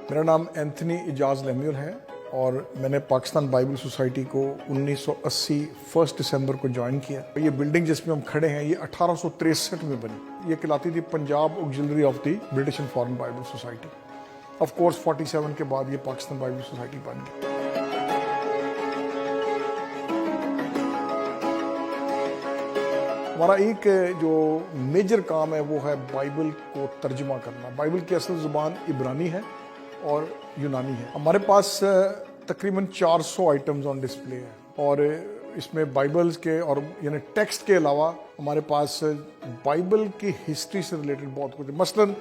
मेरा नाम एंथनी इजाज़ लेम्यूल है और मैंने पाकिस्तान बाइबल सोसाइटी को 1980 1 दिसंबर को ज्वाइन किया। ये बिल्डिंग जिसमें हम खड़े हैं ये 1863 में बनी। ये कहलाती थी Punjab auxiliary of the British and foreign Bible society. Of course 47 के बाद ये पाकिस्तान बाइबल सोसाइटी बन गई। हमारा एक जो मेजर काम है वो है बाइबल को तर्जुमा करना। बाइबल की असल ज़ुबान इब्रानी है और यूनानी है। हमारे पास तकरीबन 400 आइटम्स ऑन डिस्प्ले है और इसमें बाइबल्स के और यानी टेक्स्ट के अलावा हमारे पास बाइबल की हिस्ट्री से रिलेटेड बहुत कुछ है। मसलन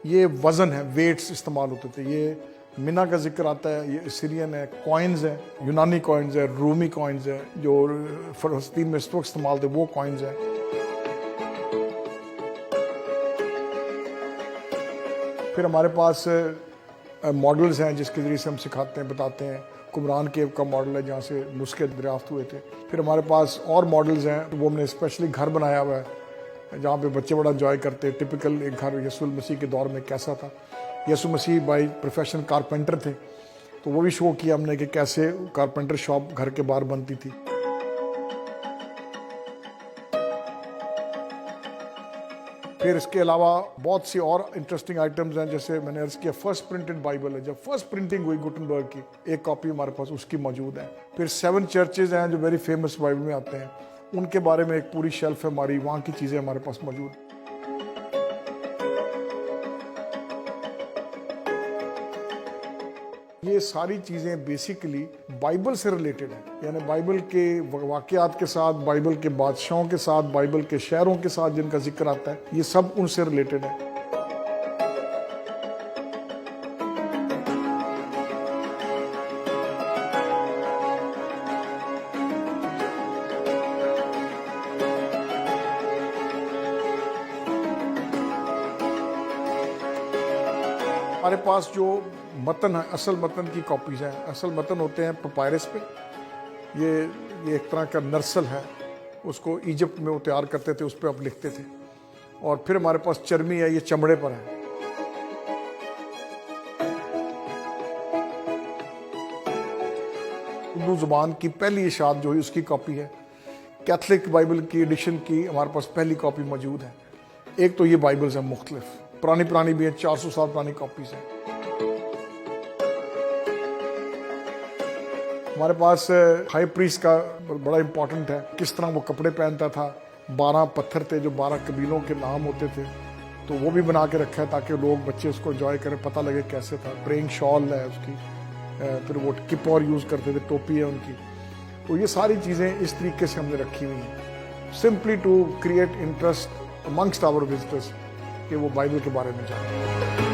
ये वज़न है, वेट्स इस्तेमाल होते थे। ये मिना का जिक्र आता है, ये सीरियन है, कॉइन्स है, यूनानी कॉइन्स है, रूमी कॉइन्स है, जो फ़लस्तीन में इस वक्त इस्तेमाल थे वो कॉइन्स हैं। फिर हमारे पास मॉडल्स हैं जिसके ज़रिए से हम सिखाते हैं, बताते हैं। कुमरान केव का मॉडल है जहाँ से नुस्खे दरियाफ्त हुए थे। फिर हमारे पास और मॉडल्स हैं, वो हमने स्पेशली घर बनाया हुआ है जहाँ पे बच्चे बड़ा एंजॉय करते हैं। टिपिकल एक घर यीशु मसीह के दौर में कैसा था। यीशु मसीह बाई प्रोफेशन कारपेंटर थे, तो वो भी शो किया हमने कि कैसे कारपेंटर शॉप घर के बाहर बनती थी। फिर इसके अलावा बहुत सी और इंटरेस्टिंग आइटम्स हैं, जैसे मैंने अर्ज किया फर्स्ट प्रिंटेड बाइबल है। जब फर्स्ट प्रिंटिंग हुई गुटनबर्ग की, एक कॉपी हमारे पास उसकी मौजूद है। फिर 7 चर्चेज हैं जो वेरी फेमस बाइबल में आते हैं, उनके बारे में एक पूरी शेल्फ है हमारी, वहाँ की चीज़ें हमारे पास मौजूद। ये सारी चीज़ें बेसिकली बाइबल से रिलेटेड हैं, यानी बाइबल के वाक़यात के साथ, बाइबल के बादशाहों के साथ, बाइबल के शहरों के साथ जिनका जिक्र आता है, ये सब उनसे रिलेटेड है। हमारे पास जो मतन है, असल मतन की कॉपीज़ हैं। असल मतन होते हैं पपायरस पे। ये एक तरह का नर्सल है, उसको इजिप्ट में वो तैयार करते थे, उस पर आप लिखते थे। और फिर हमारे पास चर्मी है, ये चमड़े पर है। उर्दू ज़ुबान की पहली इशात जो है उसकी कॉपी है। कैथलिक बाइबल की एडिशन की हमारे पास पहली कॉपी मौजूद है। एक तो ये बाइबल्स हैं मुख्तलिफ, पुरानी भी हैं, 400 साल पुरानी कॉपीज़ हैं। हमारे पास हाई प्रीस्ट का बड़ा इंपॉर्टेंट है, किस तरह वो कपड़े पहनता था। 12 पत्थर थे जो 12 कबीलों के नाम होते थे, तो वो भी बना के रखा है ताकि लोग बच्चे उसको एंजॉय करें, पता लगे कैसे था। प्रेइंग शॉल है उसकी, फिर वो किप और यूज़ करते थे, टोपी है उनकी। तो ये सारी चीज़ें इस तरीके से हमने रखी हुई हैं, simply to create interest amongst our visitors कि वो बाइबल के बारे में जानें।